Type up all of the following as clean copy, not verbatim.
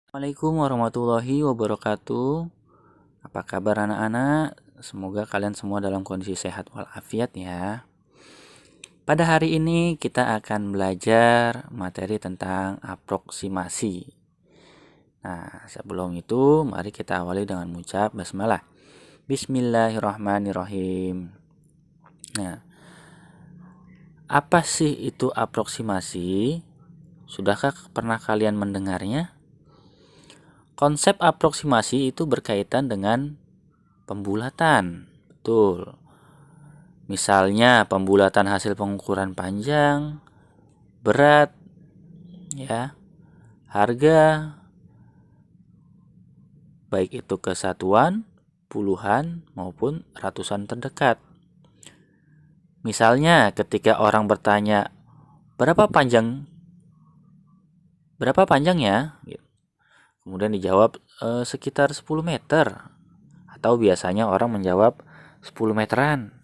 Assalamualaikum warahmatullahi wabarakatuh. Apa kabar anak-anak? Semoga kalian semua dalam kondisi sehat walafiat ya. Pada hari ini kita akan belajar materi tentang aproksimasi. Nah, sebelum itu mari kita awali dengan mengucap basmalah. Bismillahirrahmanirrahim. Nah, apa sih itu aproksimasi? Sudahkah pernah kalian mendengarnya? Konsep aproksimasi itu berkaitan dengan pembulatan. Betul. Misalnya pembulatan hasil pengukuran panjang, berat, ya, harga, baik itu kesatuan, puluhan maupun ratusan terdekat. Misalnya ketika orang bertanya, berapa panjangnya? Kemudian dijawab sekitar 10 meter. Atau biasanya orang menjawab 10 meteran.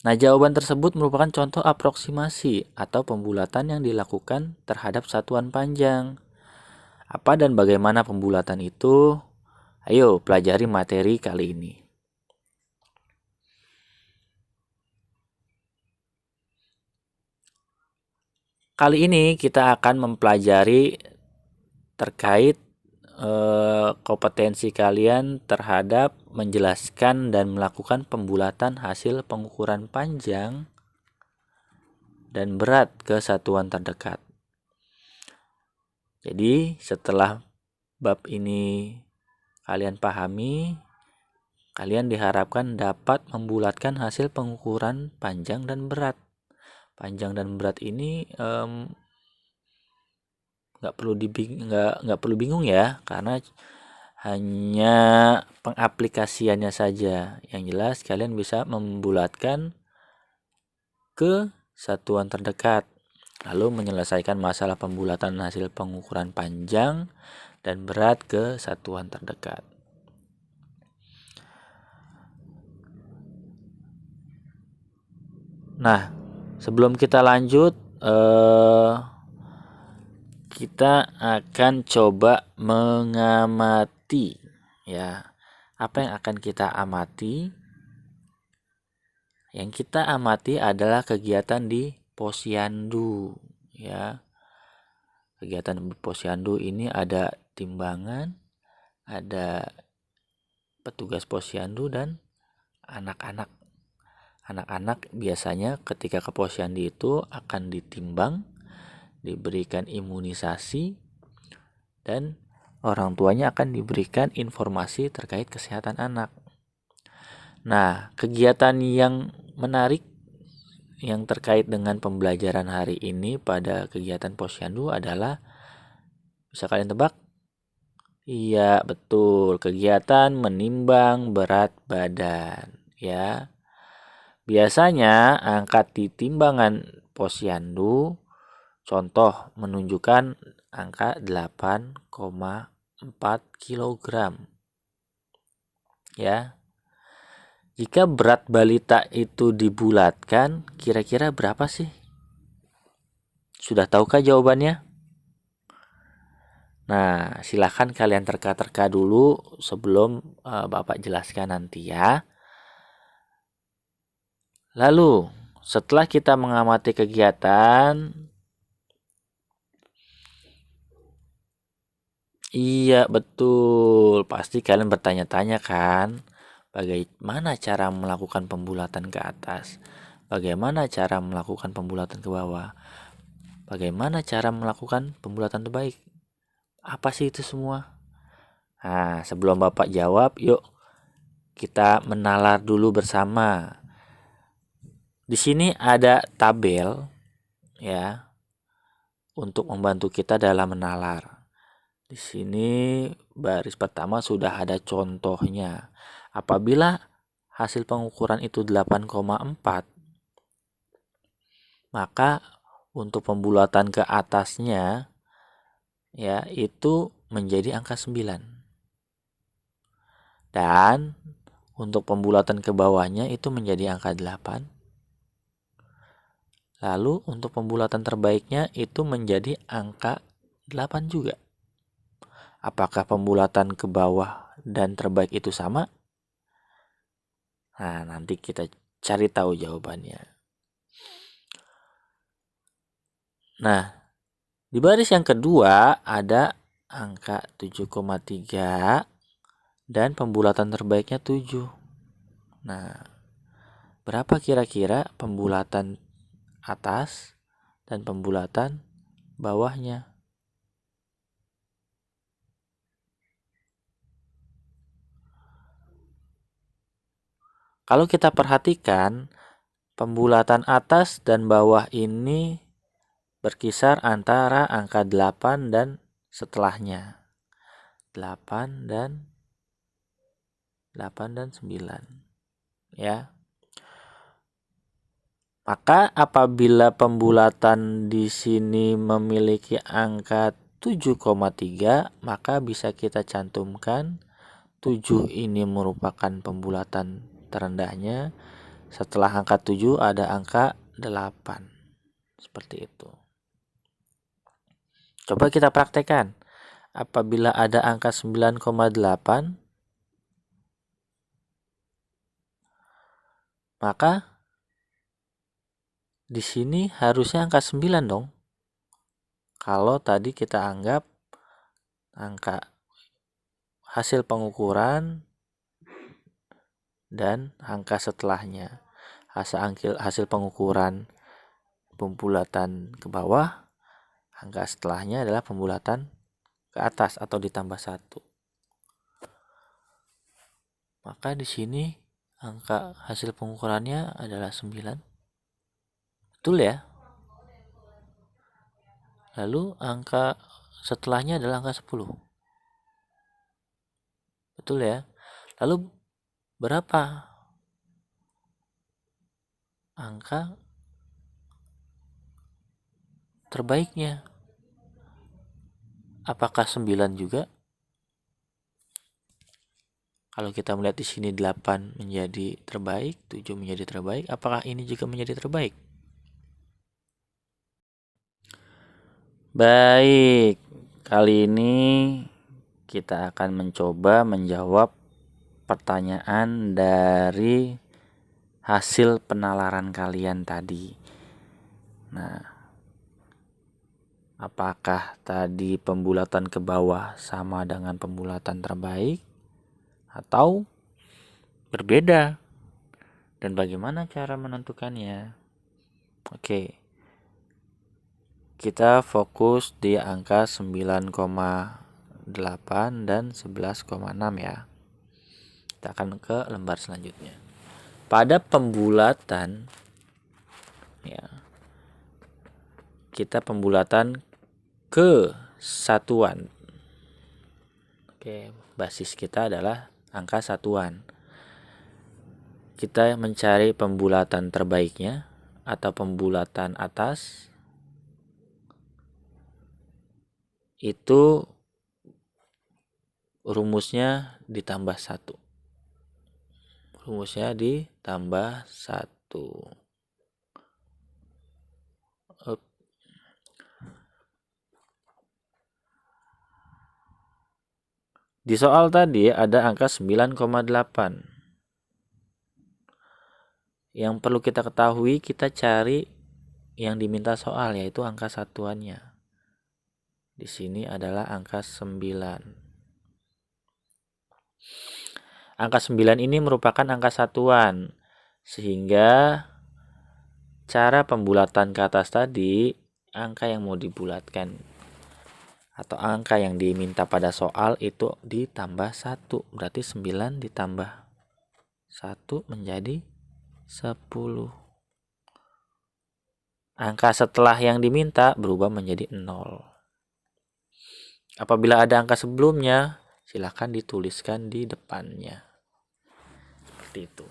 Nah, jawaban tersebut merupakan contoh aproksimasi atau pembulatan yang dilakukan terhadap satuan panjang. Apa dan bagaimana pembulatan itu? Ayo pelajari materi kali ini. Kali ini kita akan mempelajari terkait kompetensi kalian terhadap menjelaskan dan melakukan pembulatan hasil pengukuran panjang dan berat ke satuan terdekat. Jadi setelah bab ini kalian pahami, kalian diharapkan dapat membulatkan hasil pengukuran panjang dan berat. Panjang dan berat ini nggak perlu bingung ya, karena hanya pengaplikasiannya saja. Yang jelas kalian bisa membulatkan ke satuan terdekat, lalu menyelesaikan masalah pembulatan hasil pengukuran panjang dan berat ke satuan terdekat. Nah, sebelum kita lanjut, kita akan coba mengamati ya. Apa yang akan kita amati? Yang kita amati adalah kegiatan di posyandu ya. Kegiatan di posyandu ini ada timbangan, ada petugas posyandu dan anak-anak. Anak-anak biasanya ketika ke posyandu itu akan ditimbang, diberikan imunisasi, dan orang tuanya akan diberikan informasi terkait kesehatan anak. Nah, kegiatan yang menarik yang terkait dengan pembelajaran hari ini pada kegiatan posyandu adalah, bisa kalian tebak? Iya, betul. Kegiatan menimbang berat badan, ya. Biasanya angka di timbangan posyandu contoh menunjukkan angka 8,4 kg. Ya. Jika berat balita itu dibulatkan, kira-kira berapa sih? Sudah tahukah jawabannya? Nah, silahkan kalian terka-terka dulu sebelum Bapak jelaskan nanti ya. Lalu, setelah kita mengamati kegiatan, iya betul, pasti kalian bertanya-tanya kan, bagaimana cara melakukan pembulatan ke atas? Bagaimana cara melakukan pembulatan ke bawah? Bagaimana cara melakukan pembulatan terbaik? Apa sih itu semua? Nah, sebelum Bapak jawab, yuk kita menalar dulu bersama. Di sini ada tabel ya untuk membantu kita dalam menalar. Di sini baris pertama sudah ada contohnya. Apabila hasil pengukuran itu 8,4, maka untuk pembulatan ke atasnya ya itu menjadi angka 9. Dan untuk pembulatan ke bawahnya itu menjadi angka 8. Lalu untuk pembulatan terbaiknya itu menjadi angka 8 juga. Apakah pembulatan ke bawah dan terbaik itu sama? Nah, nanti kita cari tahu jawabannya. Nah, di baris yang kedua ada angka 7,3 dan pembulatan terbaiknya 7. Nah, berapa kira-kira pembulatan atas dan pembulatan bawahnya? Kalau kita perhatikan, pembulatan atas dan bawah ini berkisar antara angka 8 dan setelahnya. 8 dan 9. Ya. Maka apabila pembulatan di sini memiliki angka 7,3, maka bisa kita cantumkan 7 ini merupakan pembulatan terendahnya. Setelah angka 7 ada angka 8. Seperti itu. Coba kita praktekkan. Apabila ada angka 9,8, maka di sini harusnya angka 9 dong. Kalau tadi kita anggap angka hasil pengukuran dan angka setelahnya. Hasil pengukuran pembulatan ke bawah, angka setelahnya adalah pembulatan ke atas atau ditambah 1. Maka di sini angka hasil pengukurannya adalah 9. Betul ya? Lalu angka setelahnya adalah angka 10. Betul ya? Lalu berapa angka terbaiknya? Apakah 9 juga? Kalau kita melihat di sini 8 menjadi terbaik, 7 menjadi terbaik, apakah ini juga menjadi terbaik? Baik, kali ini kita akan mencoba menjawab pertanyaan dari hasil penalaran kalian tadi. Nah, apakah tadi pembulatan ke bawah sama dengan pembulatan terbaik atau berbeda? Dan bagaimana cara menentukannya? Oke. Kita fokus di angka 9,8 dan 11,6 ya. Kita akan ke lembar selanjutnya. Pada pembulatan ya, kita pembulatan ke satuan. Oke, basis kita adalah angka satuan. Kita mencari pembulatan terbaiknya atau pembulatan atas. Itu rumusnya ditambah 1. Rumusnya ditambah 1. Di soal tadi ada angka 9,8. Yang perlu kita ketahui, kita cari yang diminta soal, yaitu angka satuannya. Di sini adalah angka 9. Angka 9 ini merupakan angka satuan, sehingga cara pembulatan ke atas tadi, angka yang mau dibulatkan atau angka yang diminta pada soal itu ditambah 1. Berarti 9 ditambah 1 menjadi 10. Angka setelah yang diminta berubah menjadi 0. Apabila ada angka sebelumnya, silakan dituliskan di depannya. Seperti itu.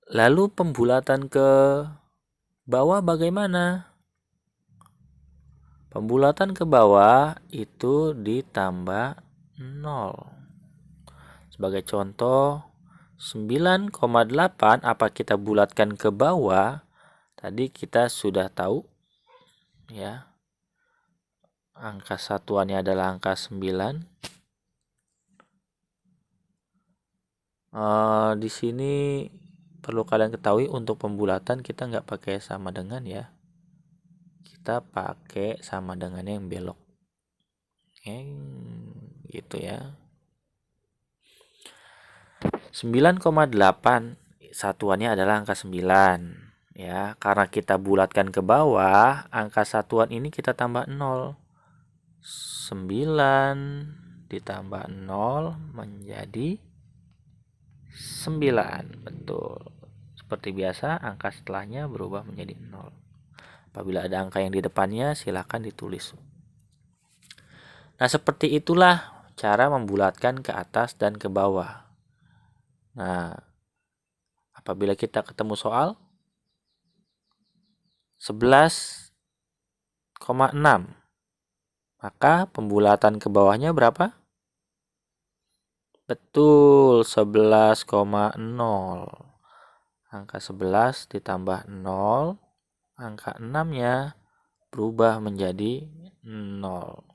Lalu pembulatan ke bawah bagaimana? Pembulatan ke bawah itu ditambah 0. Sebagai contoh, 9,8 apa kita bulatkan ke bawah? Tadi kita sudah tahu ya. Angka satuannya adalah angka 9. Di sini perlu kalian ketahui untuk pembulatan kita nggak pakai sama dengan ya. Kita pakai sama dengan yang belok. Gitu ya. 9,8 satuannya adalah angka 9. Ya, karena kita bulatkan ke bawah, angka satuan ini kita tambah 0. 9 ditambah 0 menjadi 9. Betul. Seperti biasa, angka setelahnya berubah menjadi 0. Apabila ada angka yang di depannya, silakan ditulis. Nah, seperti itulah cara membulatkan ke atas dan ke bawah. Nah, apabila kita ketemu soal 11,6, maka pembulatan ke bawahnya berapa? Betul, 11,0. Angka 11 ditambah 0, angka 6-nya berubah menjadi 0.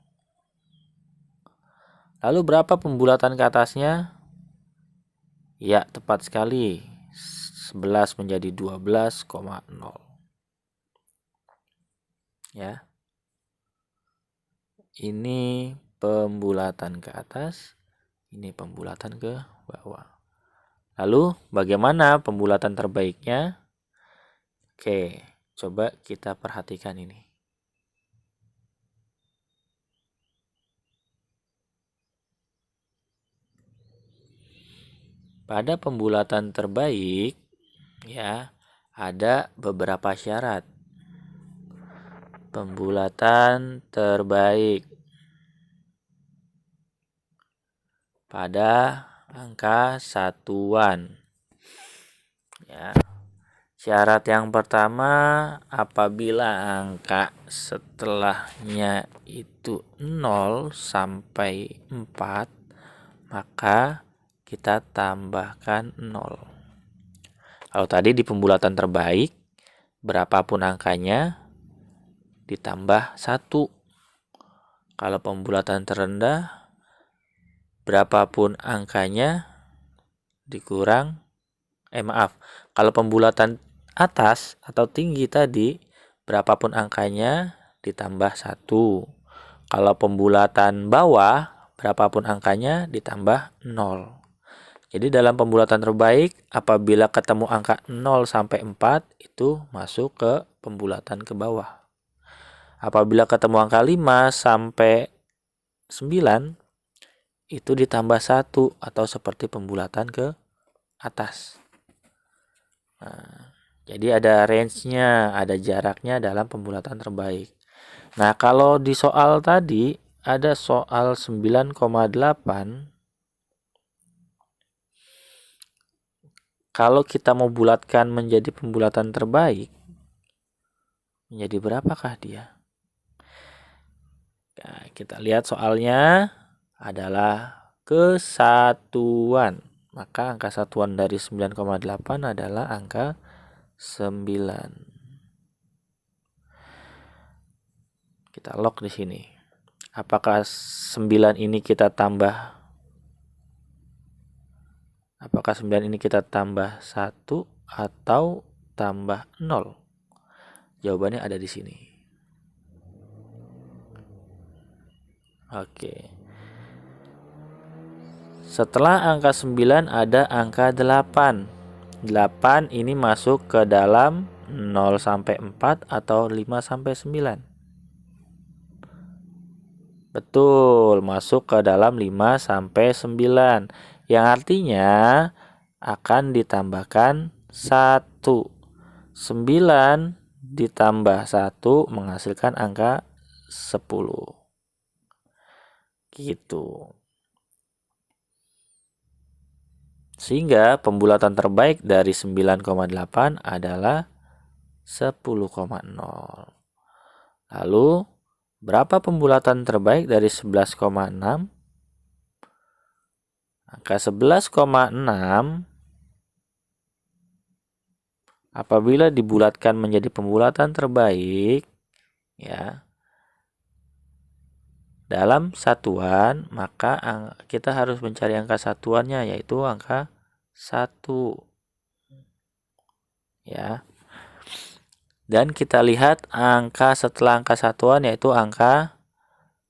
Lalu berapa pembulatan ke atasnya? Ya, tepat sekali. 11 menjadi 12,0. Ya. Ini pembulatan ke atas, ini pembulatan ke bawah. Lalu bagaimana pembulatan terbaiknya? Oke, coba kita perhatikan ini. Pada pembulatan terbaik ya, ada beberapa syarat. Pembulatan terbaik pada angka satuan. Ya. Syarat yang pertama, apabila angka setelahnya itu 0 sampai 4, maka kita tambahkan 0. Kalau tadi di pembulatan terbaik, berapapun angkanya ditambah 1. Kalau pembulatan terendah, berapapun angkanya dikurang kalau pembulatan atas atau tinggi tadi, berapapun angkanya ditambah 1. Kalau pembulatan bawah, berapapun angkanya ditambah 0. Jadi dalam pembulatan terbaik, apabila ketemu angka 0 sampai 4, itu masuk ke pembulatan ke bawah. Apabila ketemu angka 5 sampai 9, itu ditambah 1 atau seperti pembulatan ke atas. Nah, jadi ada range-nya, ada jaraknya dalam pembulatan terbaik. Nah, kalau di soal tadi ada soal 9,8. Kalau kita mau bulatkan menjadi pembulatan terbaik, menjadi berapakah dia? Nah, kita lihat soalnya adalah kesatuan. Maka angka satuan dari 9,8 adalah angka 9. Kita lock di sini. Apakah 9 ini kita tambah? Apakah 9 ini kita tambah 1 atau tambah 0? Jawabannya ada di sini. Oke. Setelah angka 9 ada angka 8. 8 ini masuk ke dalam 0 sampai 4 atau 5 sampai 9. Betul, masuk ke dalam 5 sampai 9. Yang artinya akan ditambahkan 1. 9 ditambah 1 menghasilkan angka 10. Gitu. Sehingga pembulatan terbaik dari 9,8 adalah 10,0. Lalu berapa pembulatan terbaik dari 11,6? Angka 11,6 apabila dibulatkan menjadi pembulatan terbaik, ya, dalam satuan, maka kita harus mencari angka satuannya, yaitu angka 1. Ya. Dan kita lihat angka setelah angka satuan, yaitu angka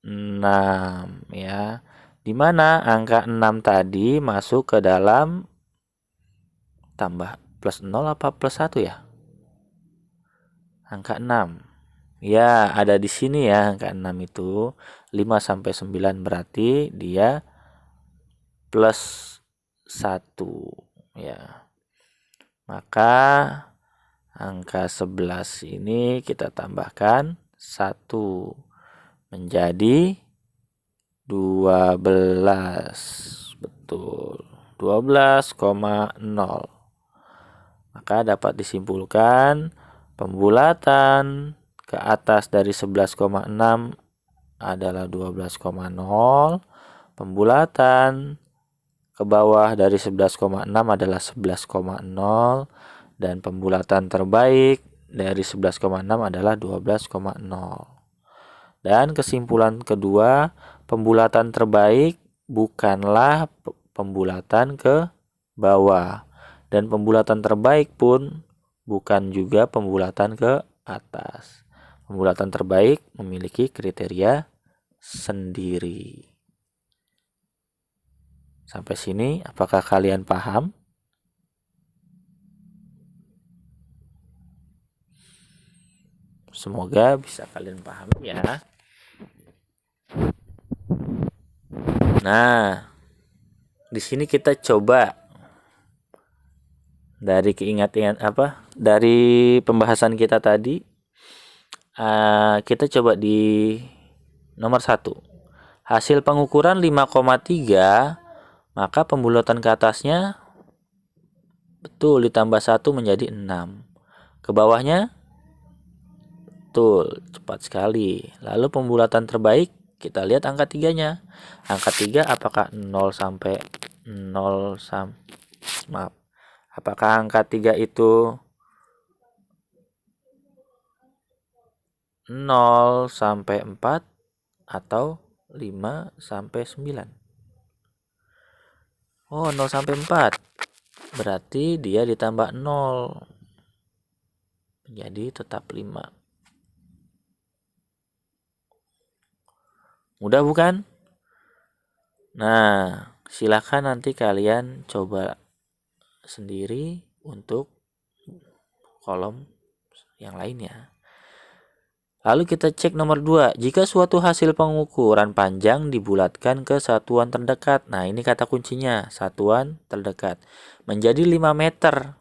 6. Ya. Dimana angka 6 tadi masuk ke dalam tambah plus 0 apa plus 1 ya? Angka 6. Ya, ada di sini ya angka 6 itu. 5 sampai 9 berarti dia plus 1. Ya. Maka angka 11 ini kita tambahkan 1 menjadi 12. Betul. 12,0. Maka dapat disimpulkan pembulatan ke atas dari 11,6 adalah 12,0. Pembulatan ke bawah dari 11,6 adalah 11,0. Dan pembulatan terbaik dari 11,6 adalah 12,0. Dan kesimpulan kedua, pembulatan terbaik bukanlah pembulatan ke bawah. Dan pembulatan terbaik pun bukan juga pembulatan ke atas. Pembulatan terbaik memiliki kriteria sendiri. Sampai sini, apakah kalian paham? Semoga bisa kalian pahami ya. Nah, di sini kita coba dari dari pembahasan kita tadi, kita coba di nomor 1. Hasil pengukuran 5,3, maka pembulatan ke atasnya betul ditambah 1 menjadi 6. Ke bawahnya betul, cepat sekali. Lalu pembulatan terbaik, kita lihat angka 3-nya. Angka 3 apakah 0 sampai apakah angka 3 itu 0 sampai 4 atau 5 sampai 9? Oh, 0 sampai 4. Berarti dia ditambah 0. Jadi tetap 5. Mudah bukan? Nah, silakan nanti kalian coba sendiri untuk kolom yang lainnya. Lalu kita cek nomor 2. Jika suatu hasil pengukuran panjang dibulatkan ke satuan terdekat. Nah, ini kata kuncinya, satuan terdekat. Menjadi 5 meter.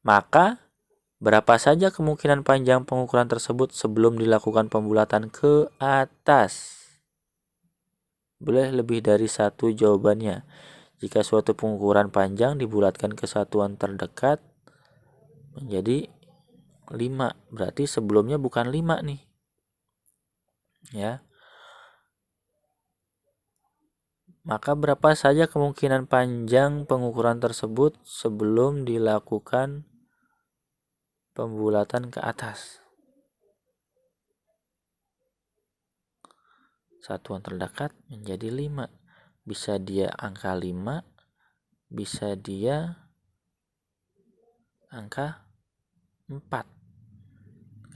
Maka berapa saja kemungkinan panjang pengukuran tersebut sebelum dilakukan pembulatan ke atas? Boleh lebih dari satu jawabannya. Jika suatu pengukuran panjang dibulatkan ke satuan terdekat menjadi 5. Berarti sebelumnya bukan 5 nih. Ya. Maka berapa saja kemungkinan panjang pengukuran tersebut sebelum dilakukan pembulatan ke atas? Satuan terdekat menjadi 5. Bisa dia angka 5, bisa dia angka 4.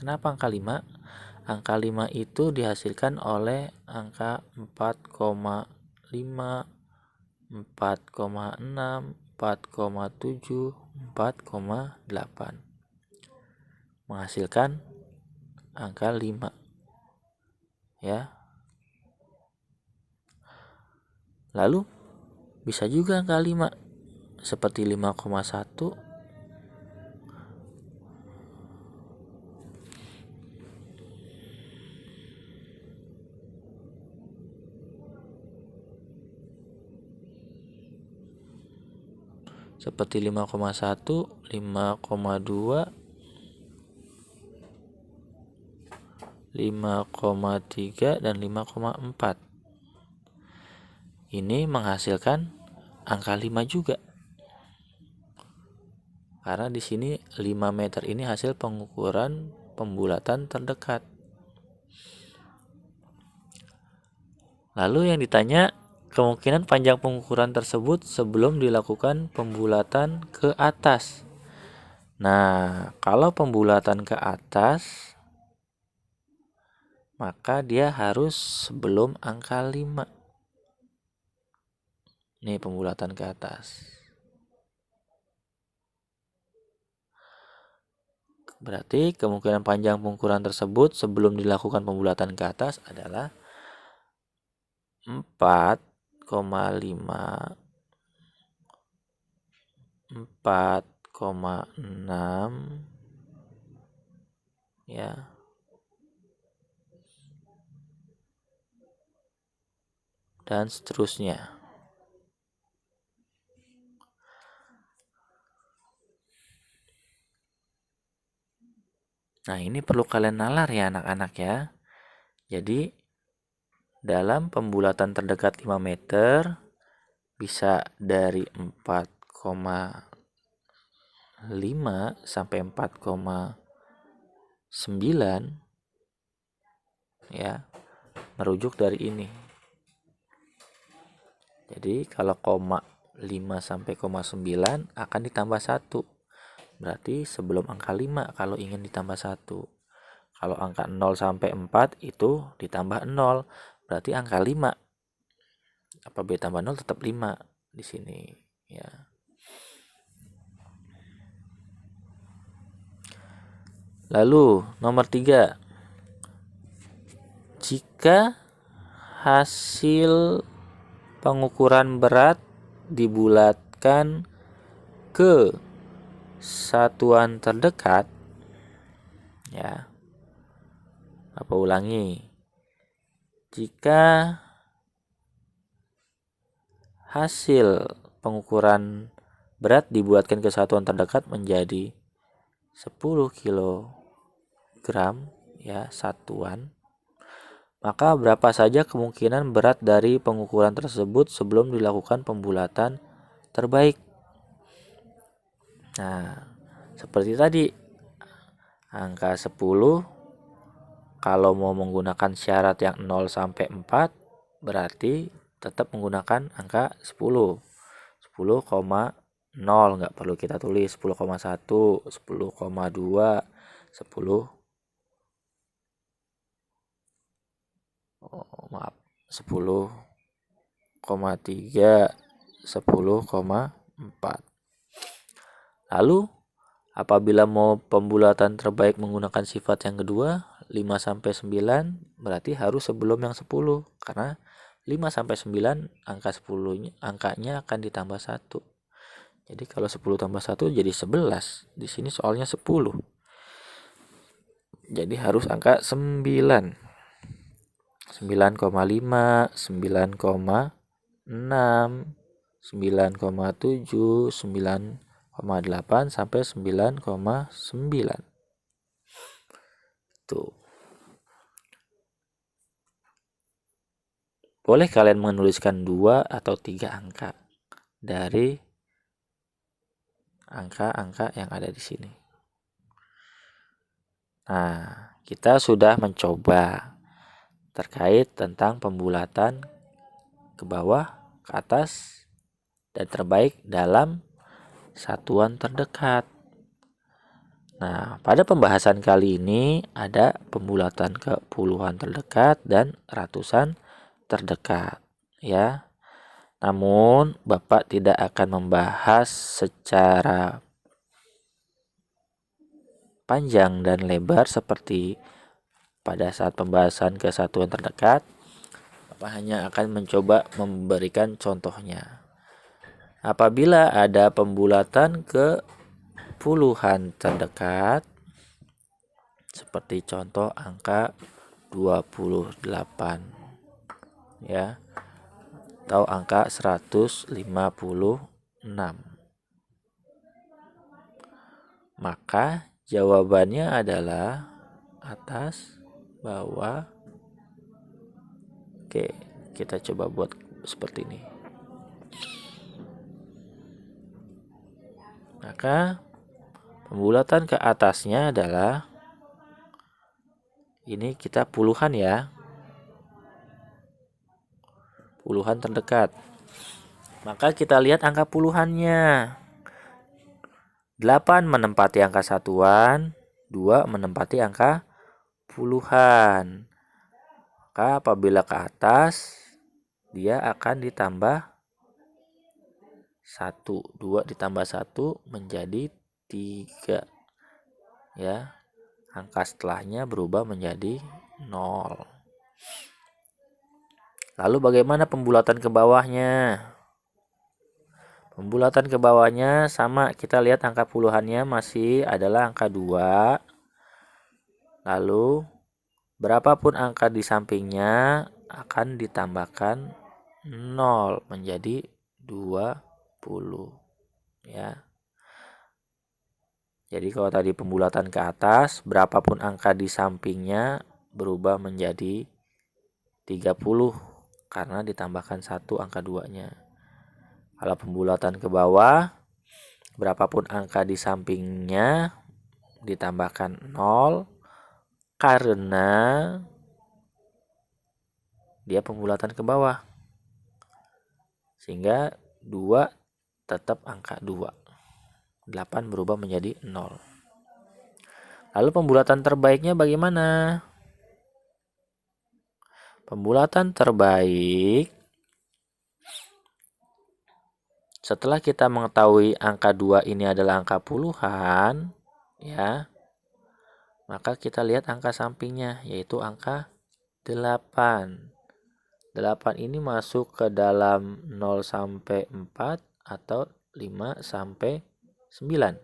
Kenapa angka 5? Angka 5 itu dihasilkan oleh angka 4,5, 4,6, 4,7, 4,8. Menghasilkan angka 5. Ya. Lalu bisa juga angka 5 seperti 5,1, seperti 5,1, 5,2, 5,3 dan 5,4. Ini menghasilkan angka 5 juga. Karena di sini 5 meter ini hasil pengukuran pembulatan terdekat. Lalu yang ditanya, kemungkinan panjang pengukuran tersebut sebelum dilakukan pembulatan ke atas. Nah, kalau pembulatan ke atas, maka dia harus sebelum angka 5. Nih pembulatan ke atas. Berarti kemungkinan panjang pengukuran tersebut sebelum dilakukan pembulatan ke atas adalah 4,5, 4,6 ya. Dan seterusnya. Nah, ini perlu kalian nalar ya anak-anak ya. Jadi, dalam pembulatan terdekat 5 meter, bisa dari 4,5 sampai 4,9 ya, merujuk dari ini. Jadi, kalau koma 5 sampai koma 9 akan ditambah 1. Berarti sebelum angka 5 kalau ingin ditambah 1. Kalau angka 0 sampai 4 itu ditambah 0. Berarti angka 5. Apabila tambah 0 tetap 5 di sini ya. Lalu nomor 3. Jika hasil pengukuran berat dibulatkan ke satuan terdekat ya. Apa ulangi? Jika hasil pengukuran berat dibuatkan ke satuan terdekat menjadi 10 kilogram ya satuan, maka berapa saja kemungkinan berat dari pengukuran tersebut sebelum dilakukan pembulatan terbaik. Nah, seperti tadi angka 10 kalau mau menggunakan syarat yang 0 sampai 4 berarti tetap menggunakan angka 10. 10,0 nggak perlu kita tulis 10,1, 10,2, 10 10,3, 10,4. Lalu apabila mau pembulatan terbaik menggunakan sifat yang kedua 5 sampai 9 berarti harus sebelum yang 10 karena 5 sampai 9 angka 10-nya angkanya akan ditambah 1. Jadi kalau 10 tambah 1 jadi 11. Di sini soalnya 10. Jadi harus angka 9. 9,5, 9,6, 9,7, 9,8 sampai 9,9. Tuh. Boleh kalian menuliskan 2 atau 3 angka dari angka-angka yang ada di sini. Nah, kita sudah mencoba terkait tentang pembulatan ke bawah, ke atas, dan terbaik dalam satuan terdekat. Nah, pada pembahasan kali ini ada pembulatan ke puluhan terdekat dan ratusan terdekat, ya. Namun, Bapak tidak akan membahas secara panjang dan lebar seperti pada saat pembahasan ke satuan terdekat. Bapak hanya akan mencoba memberikan contohnya. Apabila ada pembulatan ke puluhan terdekat, seperti contoh angka 28 ya, atau angka 156. Maka jawabannya adalah atas, bawah. Oke, kita coba buat seperti ini. Maka pembulatan ke atasnya adalah ini kita puluhan ya. Puluhan terdekat. Maka kita lihat angka puluhannya. 8 menempati angka satuan, 2 menempati angka puluhan. Maka apabila ke atas, dia akan ditambah 1. 2 ditambah 1 menjadi 3. Ya. Angka setelahnya berubah menjadi 0. Lalu bagaimana pembulatan ke bawahnya? Pembulatan ke bawahnya sama, kita lihat angka puluhannya masih adalah angka 2. Lalu berapapun angka di sampingnya akan ditambahkan 0 menjadi 20 ya. Jadi kalau tadi pembulatan ke atas, berapapun angka di sampingnya berubah menjadi 30 karena ditambahkan 1 angka 2-nya. Kalau pembulatan ke bawah, berapapun angka di sampingnya ditambahkan 0 karena dia pembulatan ke bawah. Sehingga 2 tetap angka 2. 8 berubah menjadi 0. Lalu pembulatan terbaiknya bagaimana? Pembulatan terbaik setelah kita mengetahui angka 2 ini adalah angka puluhan, ya, maka kita lihat angka sampingnya, yaitu angka 8. 8 ini masuk ke dalam 0 sampai 4 atau 5 sampai 9.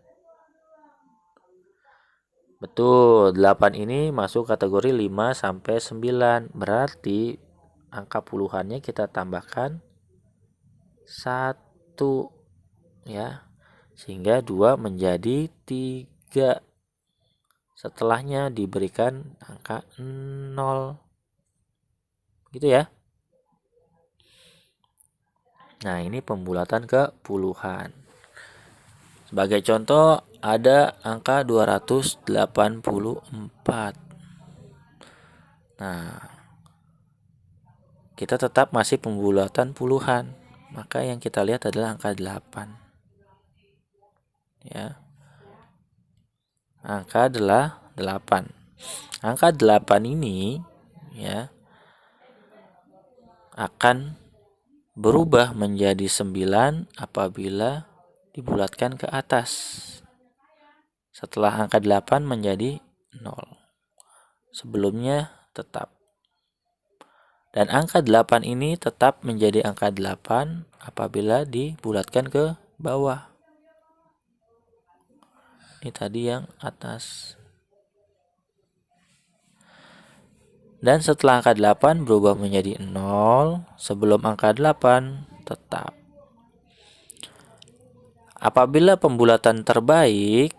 Betul, 8 ini masuk kategori 5 sampai 9. Berarti angka puluhannya kita tambahkan 1 ya. Sehingga 2 menjadi 3. Setelahnya diberikan angka 0. Gitu ya. Nah, ini pembulatan ke puluhan. Sebagai contoh ada angka 284. Nah, kita tetap masih pembulatan puluhan. Maka yang kita lihat adalah angka 8. Ya. Angka adalah 8. Angka 8 ini ya akan berubah menjadi 9 apabila dibulatkan ke atas. Setelah angka 8 menjadi 0. Sebelumnya tetap. Dan angka 8 ini tetap menjadi angka 8 apabila dibulatkan ke bawah. Ini tadi yang atas. Dan setelah angka 8 berubah menjadi 0, sebelum angka 8 tetap. Apabila pembulatan terbaik,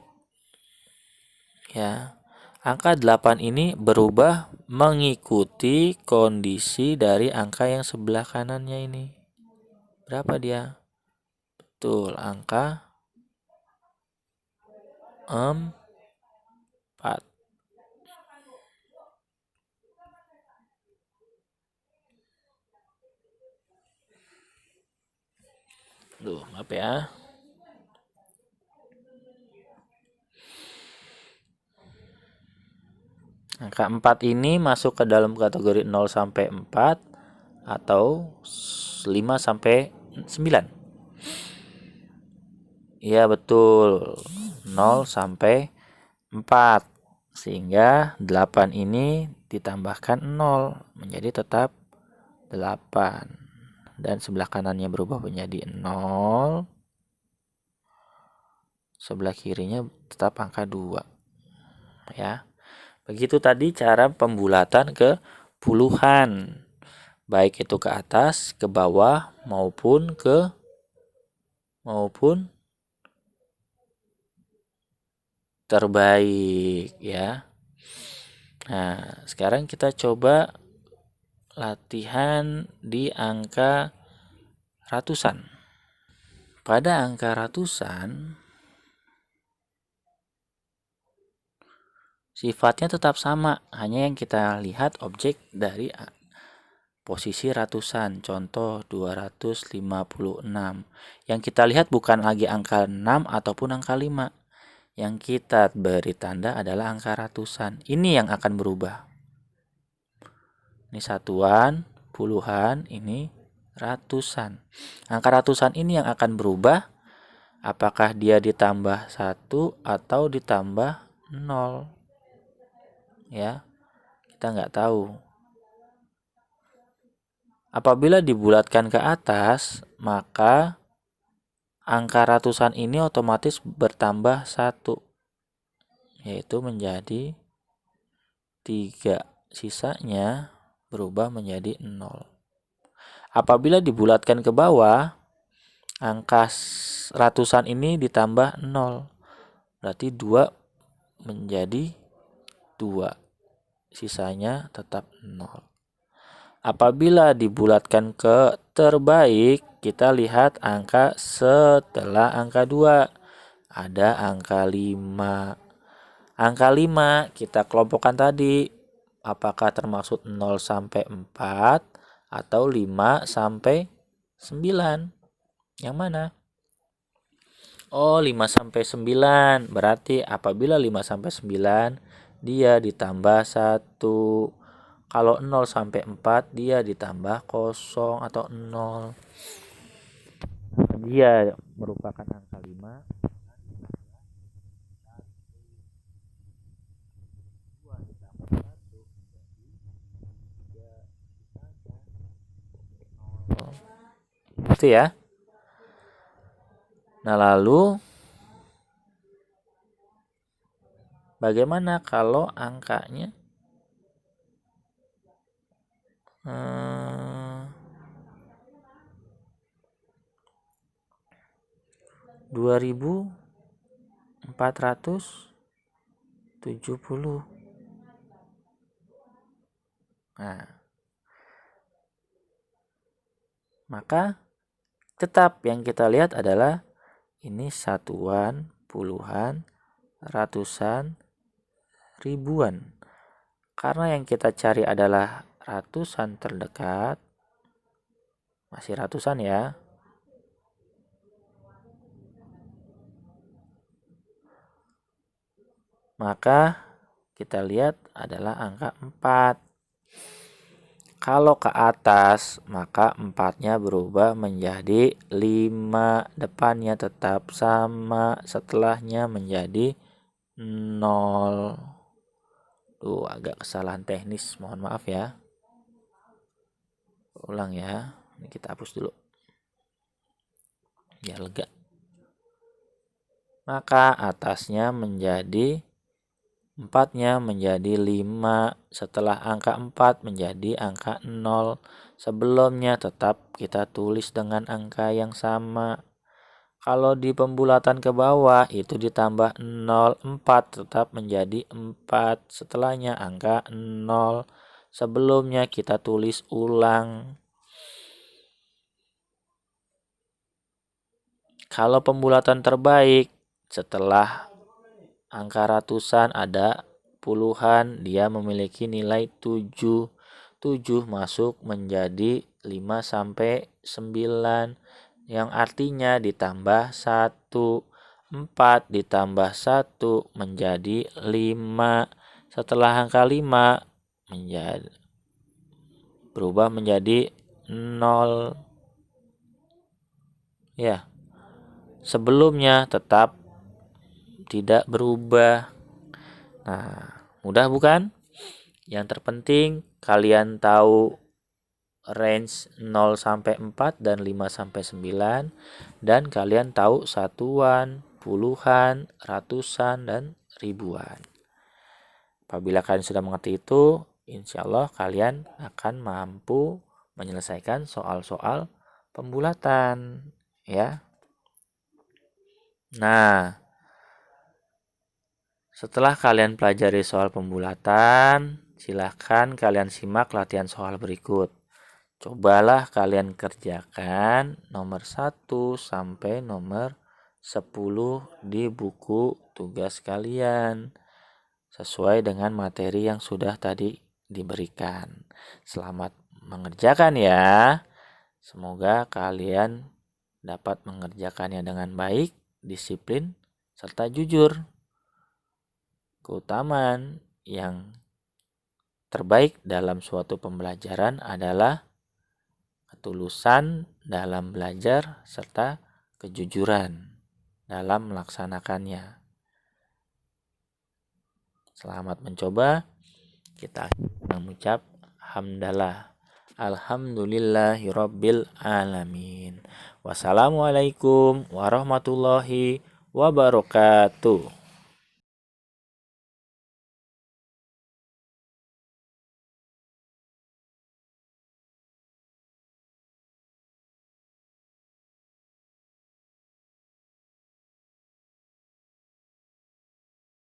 ya, angka 8 ini berubah mengikuti kondisi dari angka yang sebelah kanannya ini. Berapa dia? Betul, angka 4. Maaf ya. Angka 4 ini masuk ke dalam kategori 0 sampai 4 atau 5 sampai 9. Iya betul, 0 sampai 4. Sehingga 8 ini ditambahkan 0 menjadi tetap 8. Dan sebelah kanannya berubah menjadi 0. Sebelah kirinya tetap angka 2. Ya. Begitu tadi cara pembulatan ke puluhan. Baik itu ke atas, ke bawah maupun terbaik ya. Nah, sekarang kita coba latihan di angka ratusan. Pada angka ratusan, Sifatnya tetap sama, hanya yang kita lihat objek dari posisi ratusan. Contoh 256. Yang kita lihat bukan lagi angka 6 ataupun angka 5. Yang kita beri tanda adalah angka ratusan. Ini yang akan berubah. Ini satuan, puluhan, ini ratusan. Angka ratusan ini yang akan berubah. Apakah dia ditambah 1 atau ditambah 0? Ya, kita nggak tahu. Apabila dibulatkan ke atas, maka angka ratusan ini otomatis bertambah 1, yaitu menjadi 3. Sisanya berubah menjadi 0. Apabila dibulatkan ke bawah, angka ratusan ini ditambah 0. Berarti 2 menjadi 2. Sisanya tetap 0. Apabila dibulatkan ke terbaik, kita lihat angka setelah angka 2. Ada angka 5. Angka 5 kita kelompokkan tadi. Apakah termasuk 0 sampai 4 atau 5 sampai 9? Yang mana? Oh, 5 sampai 9. Berarti apabila 5 sampai 9, dia ditambah 1. Kalau 0 sampai 4, dia ditambah 0 atau 0. Dia merupakan angka 5. Itu ya. Nah, lalu bagaimana kalau angkanya 2470? Nah, maka tetap yang kita lihat adalah ini satuan, puluhan, ratusan, ribuan. Karena yang kita cari adalah ratusan terdekat, masih ratusan ya. Maka kita lihat adalah angka 4. Kalau ke atas, maka 4-nya berubah menjadi 5. Depannya tetap sama, setelahnya menjadi 0. Tuh, agak kesalahan teknis, mohon maaf ya. Ulang ya. Ini kita hapus dulu. Biar lega. Maka atasnya menjadi 4-nya menjadi 5. Setelah angka 4 menjadi angka 0. Sebelumnya tetap kita tulis dengan angka yang sama. Kalau di pembulatan ke bawah itu ditambah 0, 4 tetap menjadi 4. Setelahnya angka 0. Sebelumnya kita tulis ulang. Kalau pembulatan terbaik, setelah angka ratusan ada puluhan, dia memiliki nilai 7. 7 masuk menjadi 5 sampai 9, yang artinya ditambah 1. 4 ditambah 1 menjadi 5. Setelah angka 5 berubah menjadi 0. Ya. Sebelumnya tetap tidak berubah. Nah, mudah bukan? Yang terpenting kalian tahu range 0 sampai 4 dan 5 sampai 9, dan kalian tahu satuan, puluhan, ratusan, dan ribuan. Apabila kalian sudah mengerti itu, insya Allah kalian akan mampu menyelesaikan soal-soal pembulatan, ya. Nah, setelah kalian pelajari soal pembulatan, silahkan kalian simak latihan soal berikut. Cobalah kalian kerjakan nomor 1 sampai nomor 10 di buku tugas kalian. sesuai dengan materi yang sudah tadi diberikan. Selamat mengerjakan ya. Semoga kalian dapat mengerjakannya dengan baik, disiplin, serta jujur. Keutamaan yang terbaik dalam suatu pembelajaran adalah ketulusan dalam belajar serta kejujuran dalam melaksanakannya. Selamat mencoba. Kita mengucap hamdalah. Alhamdulillahirabbil alamin. Wassalamualaikum warahmatullahi wabarakatuh.